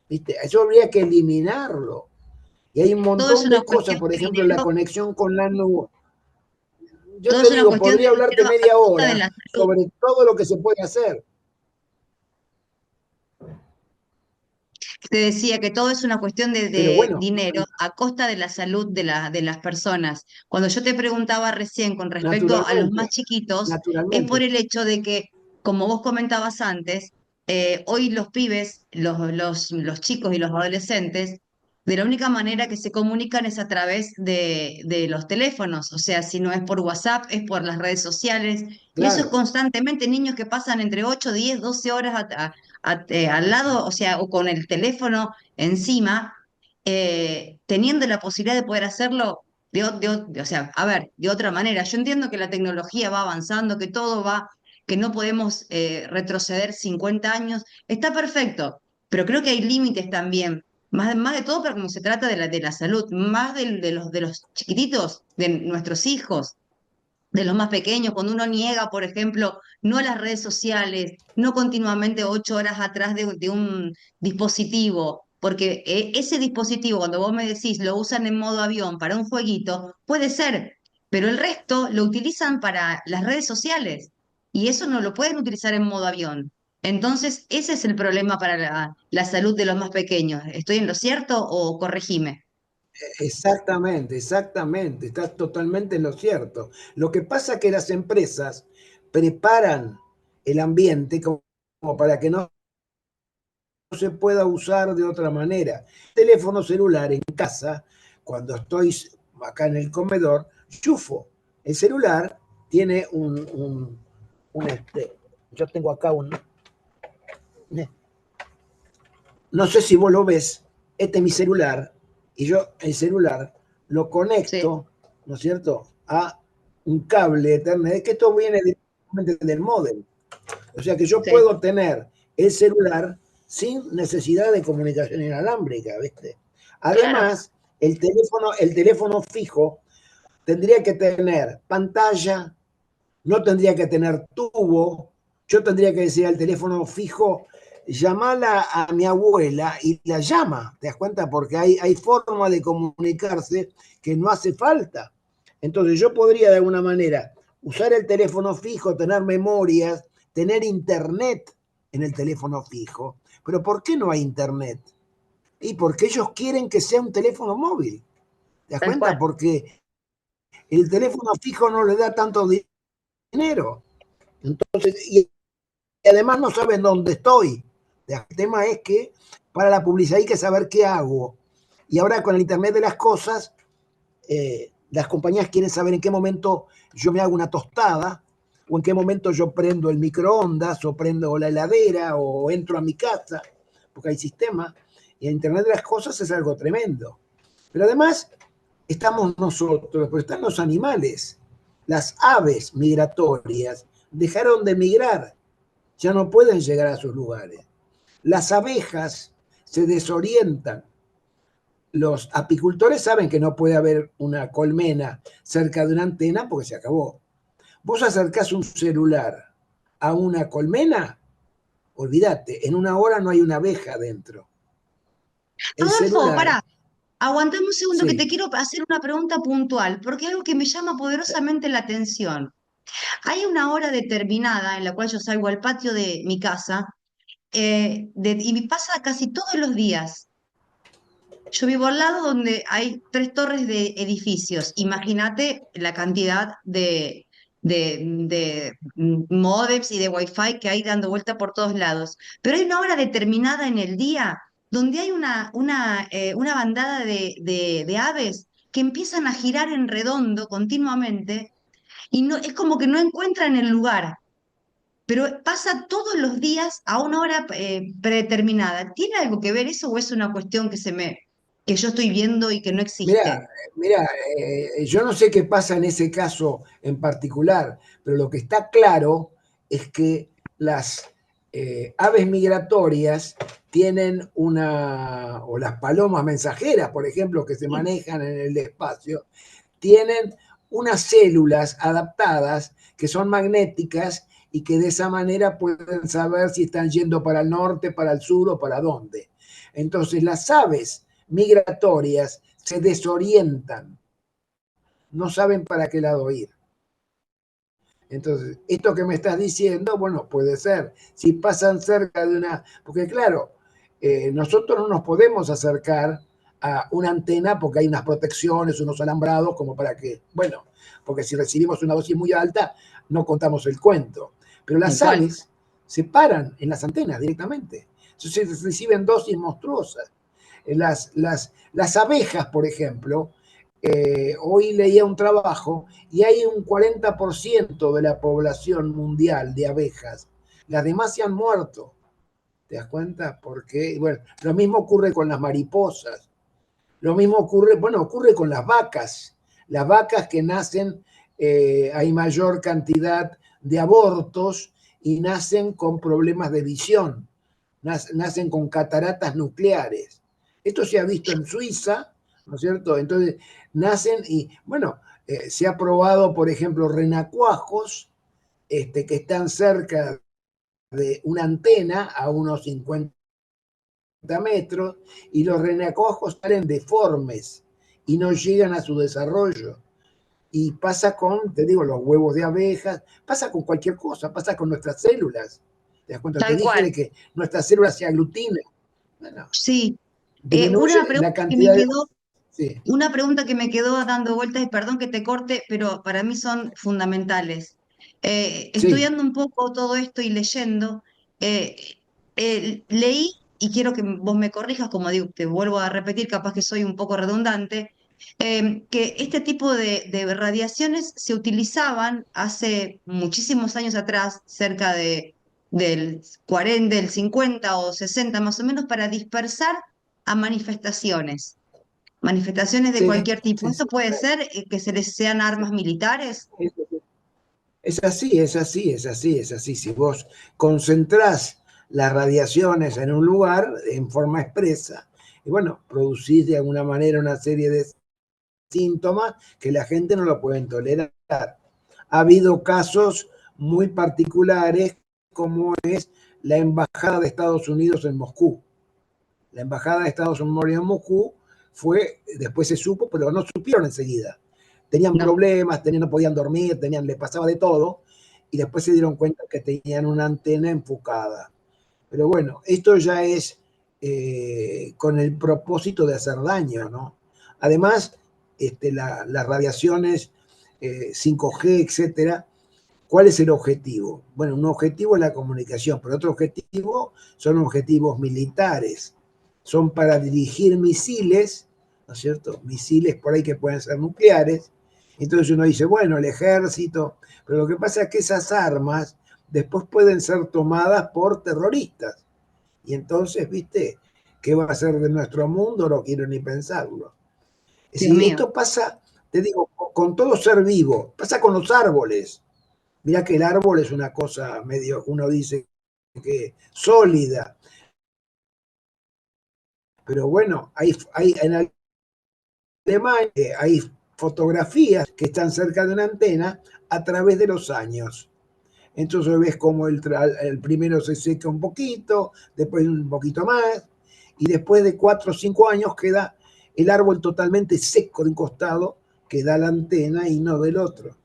¿Viste? Eso habría que eliminarlo. Y hay un Todo es montón una de cosas, cuestión por de ejemplo, la dinero, conexión con la nube. Yo todo te es una digo, cuestión de podría hablarte dinero a media costa de hora la salud. sobre todo lo que se puede hacer. Te decía que todo es una cuestión Pero de bueno, dinero a costa de la salud de las personas. Cuando yo te preguntaba recién con respecto a los más naturalmente, chiquitos, es por naturalmente. el hecho de que, como vos comentabas antes, hoy los pibes, los chicos y los adolescentes, de la única manera que se comunican es a través de los teléfonos. O sea, si no es por WhatsApp, es por las redes sociales. Y eso es Claro, constantemente niños que pasan entre 8, 10, 12 horas al lado, o sea, o con el teléfono encima, teniendo la posibilidad de poder hacerlo o sea, a ver, de otra manera. Yo entiendo que la tecnología va avanzando, que todo va, que no podemos retroceder 50 años. Está perfecto, pero creo que hay límites también. Más de todo, pero como se trata de la salud, más de los chiquititos, de nuestros hijos, de los más pequeños, cuando uno niega, por ejemplo, no a las redes sociales, no continuamente 8 horas atrás de un dispositivo, porque ese dispositivo, cuando vos me decís lo usan en modo avión para un jueguito, puede ser, pero el resto lo utilizan para las redes sociales y eso no lo pueden utilizar en modo avión. Entonces, ese es el problema para la salud de los más pequeños. ¿Estoy en lo cierto o corregime? Exactamente, exactamente, estás totalmente en lo cierto. Lo que pasa es que las empresas preparan el ambiente como para que no se pueda usar de otra manera. Teléfono celular en casa, cuando estoy acá en el comedor, chufo. El celular tiene yo tengo acá no sé si vos lo ves, este es mi celular, y yo el celular lo Sí, conecto, ¿no es cierto?, a un cable Ethernet, que esto viene directamente del módem. O sea que yo sí, puedo tener el celular sin necesidad de comunicación inalámbrica, ¿viste? claro, Además, el teléfono fijo tendría que tener pantalla, no tendría que tener tubo. Yo tendría que decir al teléfono fijo, llamala a mi abuela y la llama, ¿te das cuenta? Porque hay forma de comunicarse que no hace falta. Entonces yo podría de alguna manera usar el teléfono fijo, tener memorias, tener internet en el teléfono fijo. Pero ¿por qué no hay internet? Y porque ellos quieren que sea un teléfono móvil. ¿Te das tal cuenta? cual. Porque el teléfono fijo no le da tanto dinero. Entonces, y además no saben dónde estoy. El tema es que para la publicidad hay que saber qué hago. Y ahora con el Internet de las cosas, las compañías quieren saber en qué momento yo me hago una tostada, o en qué momento yo prendo el microondas, o prendo la heladera, o entro a mi casa, porque hay sistemas. Y el Internet de las cosas es algo tremendo. Pero además estamos nosotros, pero están los animales. Las aves migratorias dejaron de migrar, ya no pueden llegar a sus lugares. Las abejas se desorientan. Los apicultores saben que no puede haber una colmena cerca de una antena porque se acabó. Vos acercás un celular a una colmena, olvídate, en una hora no hay una abeja dentro. El Adolfo, celular, pará, aguantame un segundo que te sí, quiero hacer una pregunta puntual, porque es algo que me llama poderosamente la atención. Hay una hora determinada en la cual yo salgo al patio de mi casa y me pasa casi todos los días. Yo vivo al lado donde hay tres torres de edificios. Imagínate la cantidad de módems y de wifi que hay dando vuelta por todos lados. Pero hay una hora determinada en el día donde hay una bandada de aves que empiezan a girar en redondo continuamente y no, es como que no encuentran el lugar. Pero pasa todos los días a una hora predeterminada. ¿Tiene algo que ver eso o es una cuestión que yo estoy viendo y que no mira, existe? mira, yo no sé qué pasa en ese caso en particular, pero lo que está claro es que las aves migratorias tienen o las palomas mensajeras, por ejemplo, que se Sí. manejan en el espacio, tienen unas células adaptadas que son magnéticas y que de esa manera pueden saber si están yendo para el norte, para el sur o para dónde. Entonces las aves migratorias se desorientan, no saben para qué lado ir. Entonces, esto que me estás diciendo, bueno, puede ser. Si pasan cerca de una... Porque claro, nosotros no nos podemos acercar a una antena porque hay unas protecciones, unos alambrados, como para que, bueno, porque si recibimos una dosis muy alta, no contamos el cuento. Pero Tal las cual. aves se paran en las antenas directamente. Entonces reciben dosis monstruosas. Las abejas, por ejemplo, hoy leía un trabajo y hay un 40% de la población mundial de abejas. Las demás se han muerto. ¿Te das cuenta? Porque, bueno, lo mismo ocurre con las mariposas. Lo mismo ocurre, bueno, ocurre con las vacas. Las vacas que nacen, hay mayor cantidad de abortos y nacen con problemas de visión, nacen con cataratas nucleares. Esto se ha visto en Suiza, ¿no es cierto? Entonces, nacen y, bueno, se ha probado, por ejemplo, renacuajos que están cerca de una antena a unos 50 metros y los renacuajos salen deformes y no llegan a su desarrollo. Y pasa con, te digo, los huevos de abejas, pasa con cualquier cosa, pasa con nuestras células. ¿Te das cuenta? Te Tal dije cual. de que nuestras células se aglutinan. Bueno, Sí. Una disminuye pregunta la que me cantidad de... quedó Sí, Una pregunta que me quedó dando vueltas, y perdón que te corte, pero para mí son fundamentales. sí, Estudiando un poco todo esto y leyendo, eh, leí, y quiero que vos me corrijas, como digo, te vuelvo a repetir, capaz que soy un poco redundante, que este tipo de radiaciones se utilizaban hace muchísimos años atrás, cerca del 40, del 50 o 60 más o menos, para dispersar a manifestaciones de sí, cualquier tipo. sí, ¿Esto sí. puede ser que se les sean armas militares? Es así, es así, es así, es así. Si vos concentrás las radiaciones en un lugar en forma expresa, y bueno, producís de alguna manera una serie de síntomas que la gente no lo puede tolerar. Ha habido casos muy particulares como es la Embajada de Estados Unidos en Moscú. La Embajada de Estados Unidos en Moscú fue, después se supo, pero no supieron enseguida. Tenían No. problemas, no podían dormir, le pasaba de todo, y después se dieron cuenta que tenían una antena enfocada. Pero bueno, esto ya es con el propósito de hacer daño, ¿no? Además, las radiaciones 5G, etcétera, ¿cuál es el objetivo? Bueno, un objetivo es la comunicación, pero otro objetivo son objetivos militares. Son para dirigir misiles, ¿no es cierto? Misiles por ahí que pueden ser nucleares. Entonces uno dice, bueno, el ejército, pero lo que pasa es que esas armas después pueden ser tomadas por terroristas. Y entonces, ¿viste? ¿Qué va a ser de nuestro mundo? No quiero ni pensarlo. Es Dios decir, mío. esto pasa, te digo, con todo ser vivo, pasa con los árboles. Mira que el árbol es una cosa medio, uno dice que sólida, pero bueno, hay en Alemania hay fotografías que están cerca de una antena a través de los años. Entonces ves como el primero se seca un poquito, después un poquito más, y después de 4 o 5 años queda el árbol totalmente seco de un costado que da la antena y no del otro.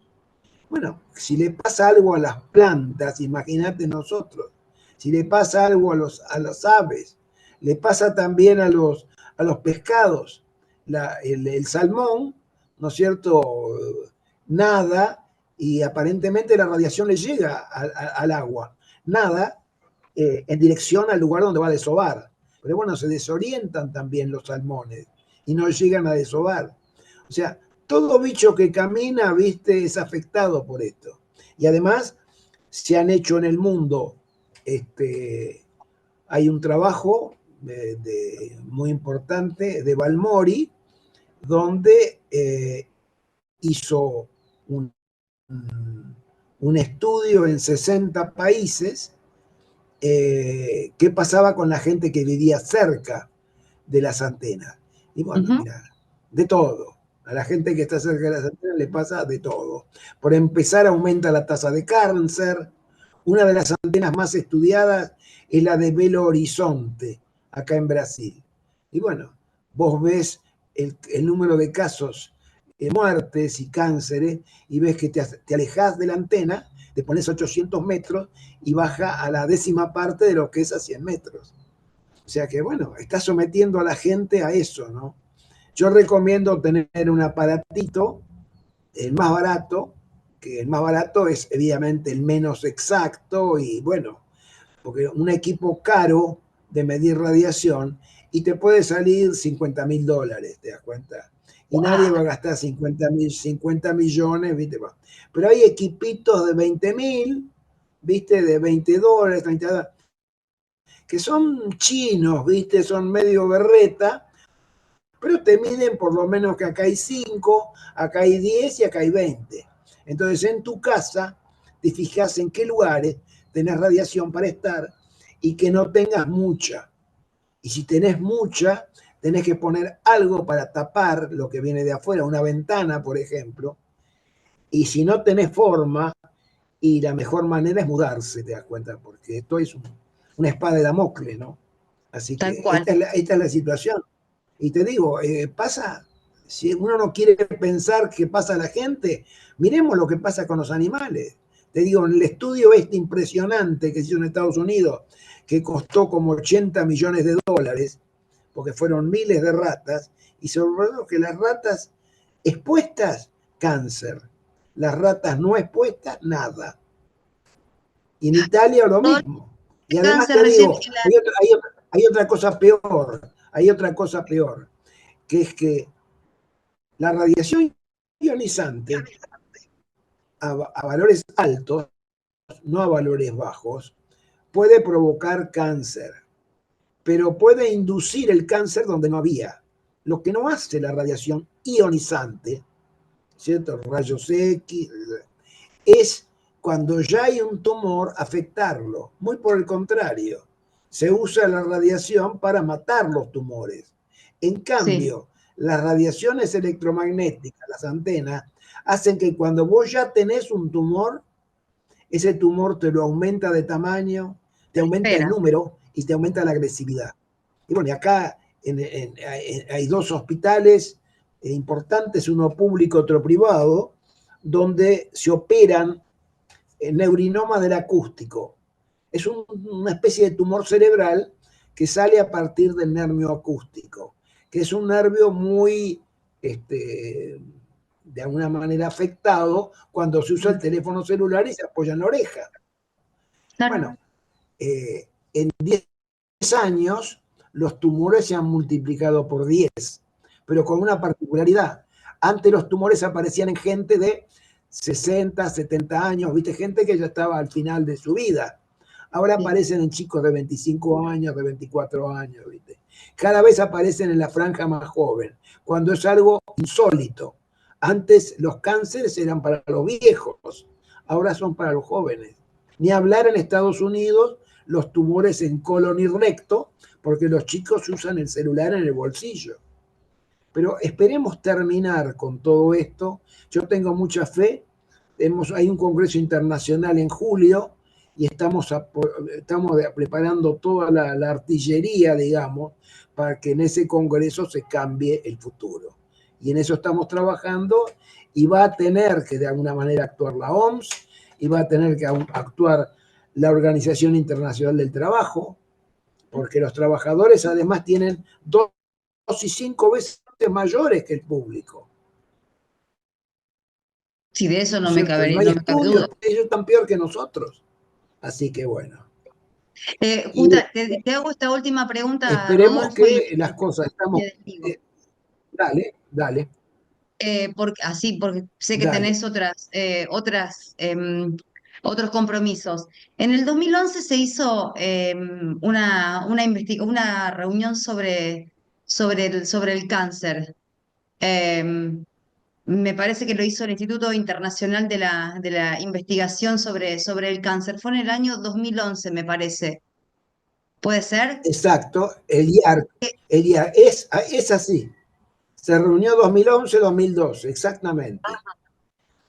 Bueno, si le pasa algo a las plantas, imagínate nosotros. Si le pasa algo a las aves, le pasa también a los pescados. El salmón, ¿no es cierto? Nada y aparentemente la radiación le llega al agua. Nada en dirección al lugar donde va a desovar. Pero bueno, se desorientan también los salmones y no llegan a desovar. O sea, todo bicho que camina, viste, es afectado por esto. Y además, se han hecho en el mundo, hay un trabajo muy importante de Balmori, donde hizo un, un, estudio en 60 países qué pasaba con la gente que vivía cerca de las antenas. Y bueno, Ujú. mira, de todo. A la gente que está cerca de las antenas le pasa de todo. Por empezar, aumenta la tasa de cáncer. Una de las antenas más estudiadas es la de Belo Horizonte, acá en Brasil. Y bueno, vos ves el número de casos de muertes y cánceres y ves que te alejas de la antena, te pones 800 metros y baja a la décima parte de lo que es a 100 metros. O sea que, bueno, está sometiendo a la gente a eso, ¿no? Yo recomiendo tener un aparatito, el más barato, que el más barato es evidentemente el menos exacto y bueno, porque un equipo caro de medir radiación y te puede salir $50.000, ¿te das cuenta? Y nadie Guau. va a gastar 50 millones, ¿viste? Pero hay equipitos de 20.000, ¿viste? De $20, $30, que son chinos, ¿viste? Son medio berreta, pero te miden por lo menos que acá hay 5, acá hay 10 y acá hay 20. Entonces en tu casa te fijas en qué lugares tenés radiación para estar y que no tengas mucha. Y si tenés mucha, tenés que poner algo para tapar lo que viene de afuera, una ventana, por ejemplo. Y si no tenés forma, y la mejor manera es mudarse, te das cuenta, porque esto es una espada de Damocles, ¿no? Así tal que cual. esta es la situación. Y te digo, pasa, si uno no quiere pensar qué pasa a la gente, miremos lo que pasa con los animales. Te digo, en el estudio este impresionante que se hizo en Estados Unidos, que costó como 80 millones de dólares, porque fueron miles de ratas, y se observó que las ratas expuestas, cáncer. Las ratas no expuestas, nada. Y en Italia lo Todo el mismo. Y además cáncer te recién digo, hay otra cosa peor, hay otra cosa peor, que es que la radiación ionizante a valores altos, no a valores bajos, puede provocar cáncer, pero puede inducir el cáncer donde no había. Lo que no hace la radiación ionizante, ¿cierto? Rayos X, es cuando ya hay un tumor afectarlo. Muy por el contrario, se usa la radiación para matar los tumores. En sí, cambio, las radiaciones electromagnéticas, las antenas, hacen que cuando vos ya tenés un tumor, ese tumor te lo aumenta de tamaño, te aumenta el espera. número y te aumenta la agresividad. Y bueno, y acá hay dos hospitales importantes, uno público, otro privado, donde se operan el neurinoma del acústico. Es una especie de tumor cerebral que sale a partir del nervio acústico, que es un nervio muy, de alguna manera afectado cuando se usa el teléfono celular y se apoya en la oreja. Claro. Bueno, en 10 años los tumores se han multiplicado por 10, pero con una particularidad. Antes los tumores aparecían en gente de 60, 70 años, ¿viste? Gente que ya estaba al final de su vida. Ahora Sí. aparecen en chicos de 25 años, de 24 años, ¿viste? Cada vez aparecen en la franja más joven, cuando es algo insólito. Antes los cánceres eran para los viejos, ahora son para los jóvenes. Ni hablar en Estados Unidos los tumores en colon y recto, porque los chicos usan el celular en el bolsillo. Pero esperemos terminar con todo esto. Yo tengo mucha fe. Hay un congreso internacional en julio y estamos preparando toda la artillería, digamos, para que en ese congreso se cambie el futuro. Y en eso estamos trabajando y va a tener que de alguna manera actuar la OMS y va a tener que actuar la Organización Internacional del Trabajo, porque los trabajadores además tienen 2 y 5 veces mayores que el público. Sí, de eso ¿No no es me cierto? Y cabe, no hay no me cabe estudios, duda. ellos están peor que nosotros. Así que bueno. Y Justa, te hago esta última pregunta, esperemos Rodolfo, que las cosas me estamos. despido. Dale, dale, Porque sé que dale. tenés otros compromisos. En el 2011 se hizo una reunión sobre el cáncer. Em, Me parece que lo hizo el Instituto Internacional de la Investigación sobre el Cáncer. Fue en el año 2011, me parece. ¿Puede ser? Exacto, el IAR es así. Se reunió 2011-2012, exactamente.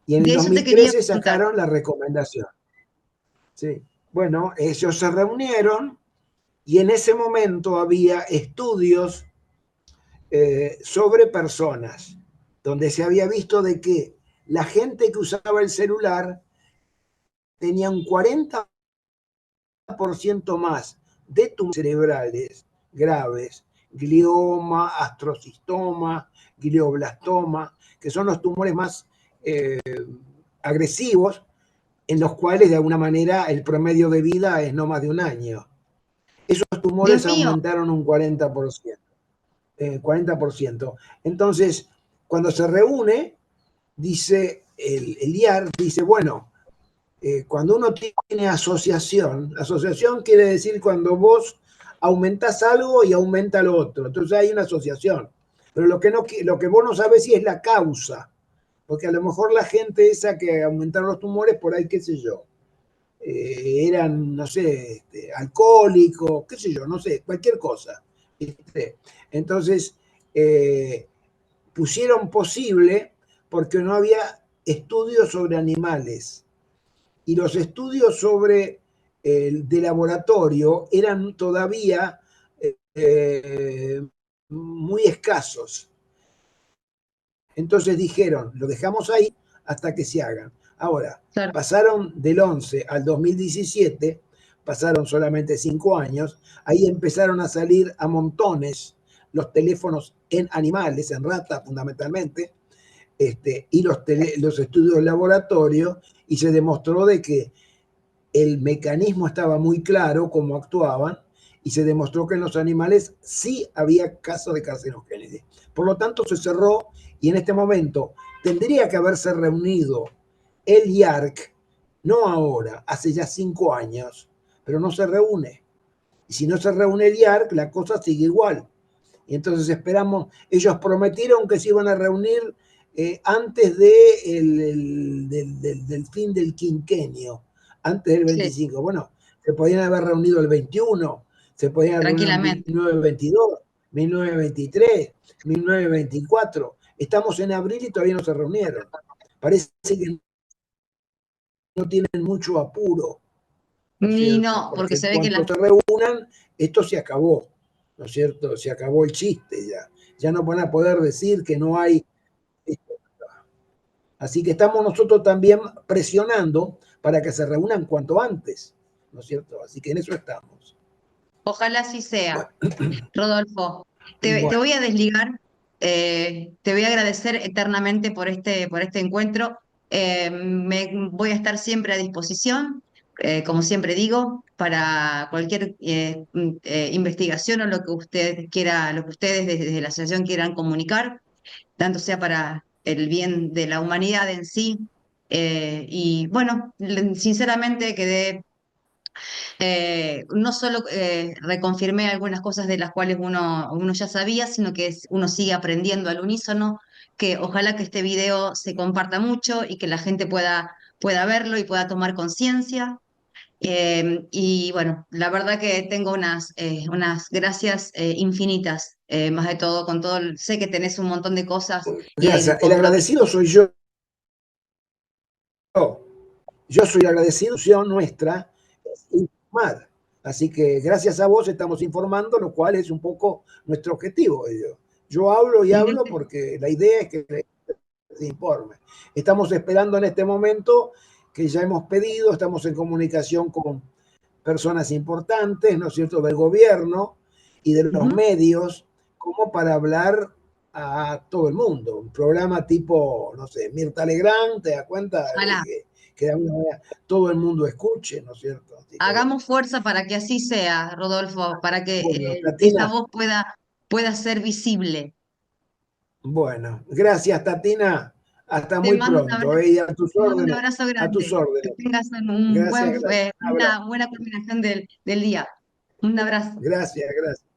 Y en el De dos eso te mil quería trece preguntar. sacaron la recomendación. Sí. Bueno, ellos se reunieron y en ese momento había estudios sobre personas, donde se había visto de que la gente que usaba el celular tenía un 40% más de tumores cerebrales graves, glioma, astrocistoma, glioblastoma, que son los tumores más agresivos, en los cuales de alguna manera el promedio de vida es no más de un año. Esos Dios tumores mío, aumentaron un 40%. 40%. Entonces, cuando se reúne, dice el IAR, dice, bueno, cuando uno tiene asociación quiere decir cuando vos aumentás algo y aumenta lo otro. Entonces hay una asociación. Pero lo que vos no sabés si es la causa. Porque a lo mejor la gente esa que aumentaron los tumores, por ahí, qué sé yo, eran, no sé, alcohólicos, qué sé yo, no sé, cualquier cosa. ¿Viste? Entonces, eh, pusieron posible porque no había estudios sobre animales. Y los estudios sobre de laboratorio eran todavía muy escasos. Entonces dijeron, lo dejamos ahí hasta que se hagan. Ahora, Claro. pasaron del 11 al 2017, pasaron solamente 5 años, ahí empezaron a salir a montones los teléfonos en animales, en ratas fundamentalmente, y los estudios de laboratorio, y se demostró de que el mecanismo estaba muy claro, cómo actuaban, y se demostró que en los animales sí había casos de carcinogénesis. Por lo tanto, se cerró y en este momento tendría que haberse reunido el IARC, no ahora, hace ya 5 años, pero no se reúne. Y si no se reúne el IARC, la cosa sigue igual. Y entonces esperamos, ellos prometieron que se iban a reunir antes del fin del quinquenio, antes del Sí, 25. Bueno, se podían haber reunido el 21, se podían haber reunido en tranquilamente. 1922, 1923, 1924. Estamos en abril y todavía no se reunieron. Parece que no tienen mucho apuro, ¿no es Ni cierto? no, Porque porque en se ve que cuanto se reúnan, esto se acabó, ¿no es cierto? Se acabó el chiste ya. Ya no van a poder decir que no hay. Así que estamos nosotros también presionando para que se reúnan cuanto antes, ¿no es cierto? Así que en eso estamos. ojalá así sea. Bueno, Rodolfo, te bueno, voy a desligar, te voy a agradecer eternamente por este encuentro. Me voy a estar siempre a disposición, como siempre digo, para cualquier investigación o lo que usted quiera, lo que ustedes desde la asociación quieran comunicar, tanto sea para el bien de la humanidad en sí. Y bueno, sinceramente quedé no solo reconfirmé algunas cosas de las cuales uno ya sabía, sino que uno sigue aprendiendo al unísono, que ojalá que este video se comparta mucho y que la gente pueda verlo y pueda tomar conciencia. Y bueno, la verdad que tengo unas gracias infinitas, más de todo, con todo, sé que tenés un montón de cosas y hay un gracias. El compromiso. agradecido soy yo. Yo soy agradecido, nuestra es informar. Así que gracias a vos estamos informando, lo cual es un poco nuestro objetivo. Yo hablo y hablo porque la idea es que se informe. Estamos esperando en este momento que ya hemos pedido, estamos en comunicación con personas importantes, ¿no es cierto?, del gobierno y de los Ujú. medios, como para hablar a todo el mundo. Un programa tipo, no sé, Mirta Legrand, ¿te das cuenta? Ojalá. Que de alguna manera todo el mundo escuche, ¿no es cierto? Así que bueno. Hagamos fuerza para que así sea, Rodolfo, para que Bueno, esa Tatina, voz pueda ser visible. bueno, gracias Tatina, hasta Te muy mando pronto, y un abrazo a tus grande. Que órdenes. tengas Gracias, gracias, un abrazo. una buena culminación del día. Un abrazo. Gracias, gracias.